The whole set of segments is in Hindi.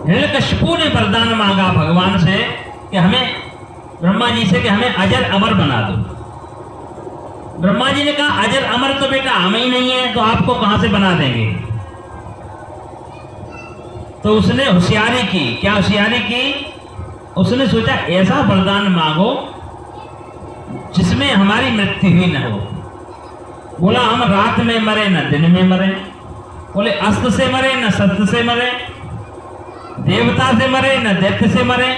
हिरण्यकशिपु ने वरदान मांगा भगवान से कि हमें, ब्रह्मा जी से, कि हमें अजर अमर बना दो। ब्रह्मा जी ने कहा अजर अमर तो बेटा हम ही नहीं है, तो आपको कहां से बना देंगे। तो उसने होशियारी की। क्या होशियारी की? उसने सोचा ऐसा वरदान मांगो जिसमें हमारी मृत्यु ही न हो। बोला हम रात में मरे न दिन में मरे, बोले अस्त्र से मरे न शस्त्र से मरे, देवता से मरे न दैत्य से मरे,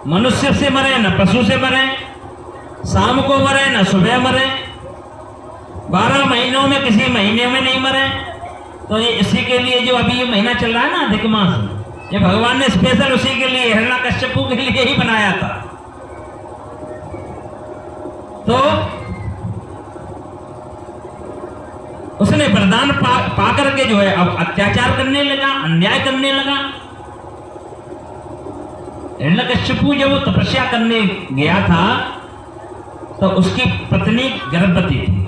मनुष्य से मरे न पशु से मरे, शाम को मरे न सुबह मरे, 12 महीनों में किसी महीने में नहीं मरे। तो ये इसी के लिए जो अभी ये महीना चल रहा है ना अधिक मास, ये भगवान ने स्पेशल उसी के लिए, हिरण्यकश्यपु के लिए ही बनाया था। तो उसने वरदान पा करके जो है अब अत्याचार करने लगा, अन्याय करने लगा। हिरण्यकश्यपु जब वो तपस्या करने गया था तो उसकी पत्नी गर्भवती थी।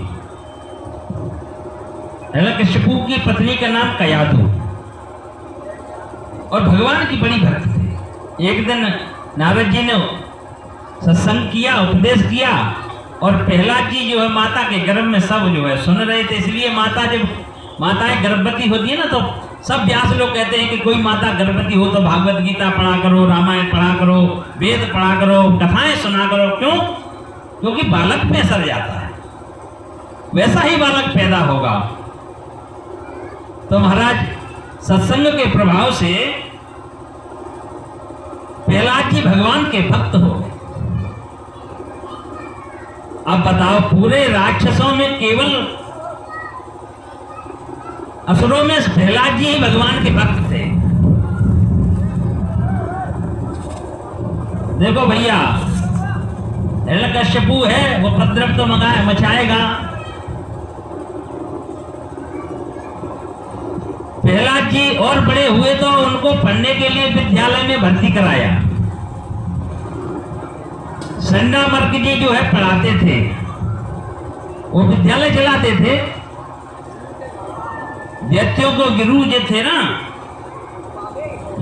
हिरण्यकश्यपु की पत्नी का नाम कयाधु और भगवान की बड़ी भक्त थी। एक दिन नारद जी ने सत्संग किया, उपदेश किया और प्रहलाद जी जो है माता के गर्भ में सब जो है सुन रहे थे। इसलिए माता, जब माताएं गर्भवती होती है ना, तो सब व्यास लोग कहते हैं कि कोई माता गर्भवती हो तो भागवत गीता पढ़ा करो, रामायण पढ़ा करो, वेद पढ़ा करो, कथाएं सुना करो। क्यों? क्योंकि बालक में असर जाता है, वैसा ही बालक पैदा होगा। तो महाराज सत्संग के प्रभाव से प्रहलाद जी भगवान के भक्त हो गए। अब बताओ, पूरे राक्षसों में केवल असुरों में प्रहलाद जी ही भगवान के भक्त थे। देखो भैया, हिरण्यकश्यपु है वो उपद्रव तो मचाएगा। प्रहलाद जी और बड़े हुए तो उनको पढ़ने के लिए विद्यालय में भर्ती कराया। संडामर्क जी जो है पढ़ाते थे, वो विद्यालय चलाते थे। दैत्यों को गुरु जो थे ना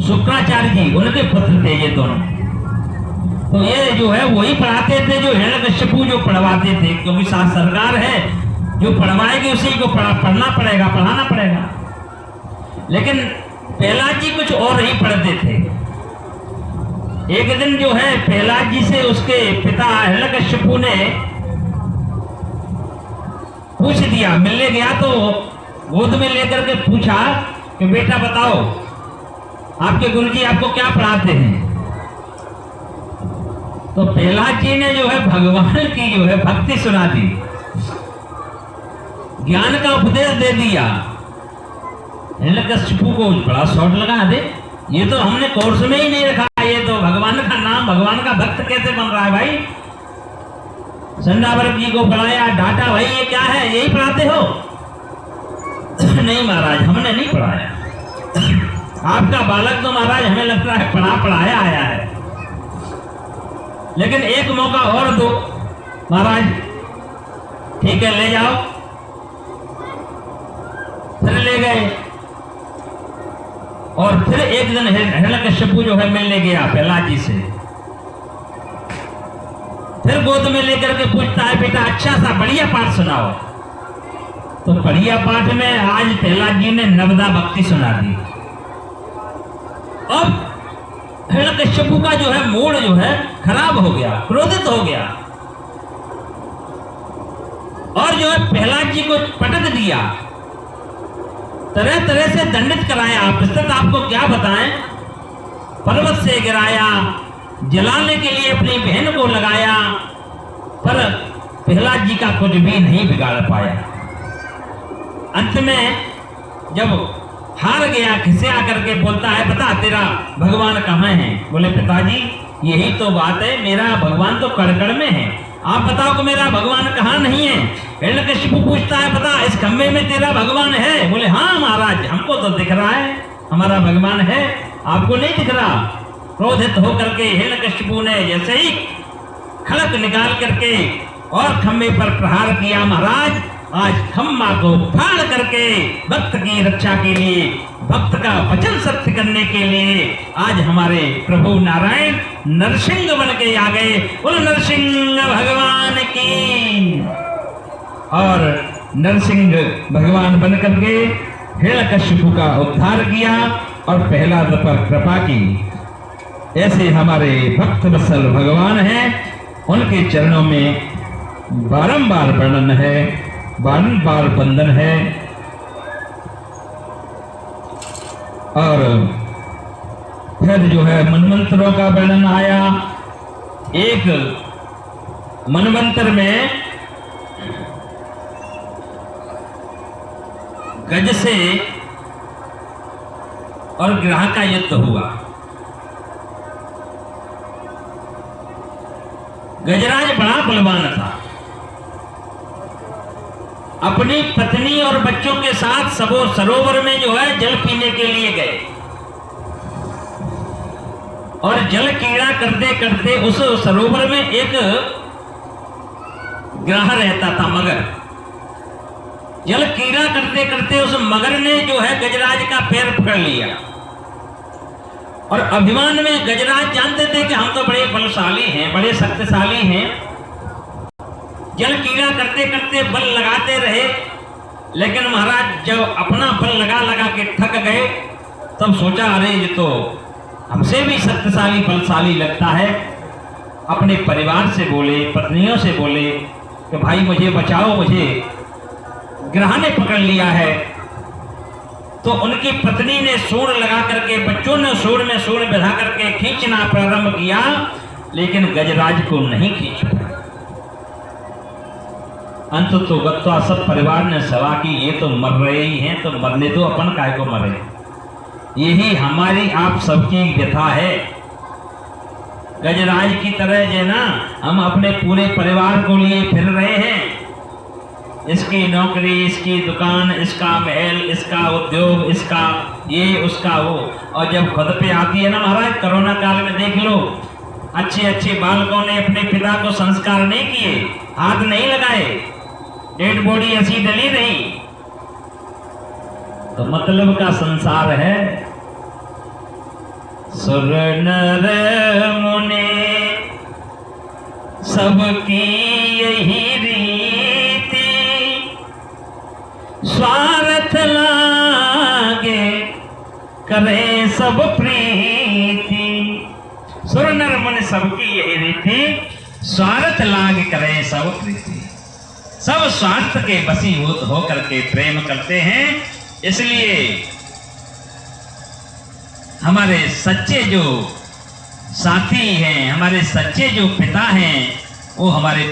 शुक्राचार्य जी, उनके पुत्र थे ये दोनों। तो ये जो है वही पढ़ाते थे जो हिरण्यकश्यपु जो पढ़वाते थे, क्योंकि सरकार है जो पढ़वाएगी उसी को पढ़ना पड़ेगा, पढ़ाना पड़ेगा। लेकिन प्रहलाद जी कुछ और ही पढ़ते थे। एक दिन जो है प्रहलाद जी से उसके पिता हिरण्यकश्यपु ने पूछ दिया, मिलने गया तो गोद में लेकर के पूछा कि बेटा बताओ आपके गुरुजी आपको क्या पढ़ाते हैं। तो प्रहलाद जी ने जो है भगवान की जो है भक्ति सुना दी, ज्ञान का उपदेश दे दिया। हिरण्यकश्यपु को बड़ा शॉट लगा, दे ये तो हमने कोर्स में ही नहीं रखा, ये तो भगवान का नाम, भगवान का भक्त कैसे बन रहा है भाई। संडामर्क जी को पढ़ाया, डांटा, भाई ये क्या है, यही पढ़ाते हो? नहीं महाराज, हमने नहीं पढ़ाया। आपका बालक तो महाराज हमें लगता है पढ़ाया आया है, लेकिन एक मौका और दो महाराज। ठीक है, ले जाओ। फिर ले गए और फिर एक दिन हिरण्यकश्यपु जो है मिलने गया प्रहलाद जी से। फिर गोद में लेकर के पूछता है, बेटा अच्छा सा बढ़िया पाठ सुनाओ। तो बढ़िया पाठ में आज प्रहलाद जी ने नवदा भक्ति सुना दी। अब हिरण्यकश्यपु का जो है मूड जो है खराब हो गया, क्रोधित हो गया और जो है प्रहलाद जी को पटक दिया, तरह तरह से दंडित कराया। विस्तृत आपको क्या बताएं, पर्वत से गिराया, जलाने के लिए अपनी बहन को लगाया, पर प्रहलाद जी का कुछ भी नहीं बिगाड़ पाया। अंत में जब हार गया, खिसे आकर के बोलता है, बता तेरा भगवान कहाँ है? बोले पिताजी यही तो बात है, मेरा भगवान तो कड़कड़ में है, आप बताओ कि मेरा भगवान कहाँ नहीं है। हिरण्यकश्यपु पूछता है, बता इस खंबे में तेरा भगवान है? बोले हाँ महाराज, हमको तो दिख रहा है हमारा भगवान है, आपको नहीं दिख रहा। क्रोधित होकर के हिरण्यकश्यपु ने जैसे ही खड़क निकाल करके और खंबे पर प्रहार किया, महाराज आज खम्मा को फाड़ करके भक्त की रक्षा के लिए भक्त का वचन सत्य करने के लिए आज हमारे प्रभु नारायण नरसिंह बन के आ गए। बोलो नरसिंह भगवान की। और नरसिंह भगवान बन करके हिरण्यकशिपु का उद्धार किया और पहला पर कृपा की। ऐसे हमारे भक्त वत्सल भगवान हैं, उनके चरणों में बारंबार वर्णन है, बारंबार वंदन है। और फिर जो है मनवंतरों का वर्णन आया। एक मनवंतर में गज से और ग्रह का युद्ध हुआ। गजराज बड़ा बलवान था, अपनी पत्नी और बच्चों के साथ सरोवर में जो है जल पीने के लिए गए और जल कीड़ा करते करते उस सरोवर में एक ग्रह रहता था, मगर। जल कीड़ा करते करते उस मगर ने जो है गजराज का पैर पकड़ लिया और अभिमान में गजराज जानते थे कि हम तो बड़े बलशाली हैं, बड़े शक्तिशाली हैं। जल कीड़ा करते करते बल लगाते रहे, लेकिन महाराज जब अपना बल लगा लगा के थक गए तब सोचा अरे ये तो हमसे भी शक्तिशाली बलशाली लगता है। अपने परिवार से बोले, पत्नियों से बोले कि भाई मुझे बचाओ, मुझे ग्रह ने पकड़ लिया है। तो उनकी पत्नी ने सूर लगा करके, बच्चों ने सूर में सूर बिठा करके खींचना प्रारंभ किया, लेकिन गजराज को नहीं खींच पाया। अंत तो गत्वा सब परिवार ने सलाह की ये तो मर रहे ही हैं, तो मरने दो, अपन काय को मरे। यही हमारी आप सबकी व्यथा है। गजराज की तरह जो ना हम अपने पूरे परिवार को लिए फिर रहे हैं। इसकी नौकरी, इसकी दुकान, इसका महल, इसका उद्योग, इसका ये, उसका वो, और जब खुद पे आती है ना महाराज, कोरोना काल में देख लो, अच्छे अच्छे बालकों ने अपने पिता को संस्कार नहीं किए, हाथ नहीं लगाए, डेड बॉडी ऐसी डली रही। तो मतलब का संसार है। सुर नर मुनि सबकी यही रीति, स्वार्थ लागे करे सब प्रीति। सुर नर मुनि सबकी यही रीति, स्वार्थ लागे करे सब प्रीति। सब स्वार्थ के वशीभूत होकर के प्रेम करते हैं। इसलिए हमारे सच्चे जो साथी हैं, हमारे सच्चे जो पिता हैं, वो हमारे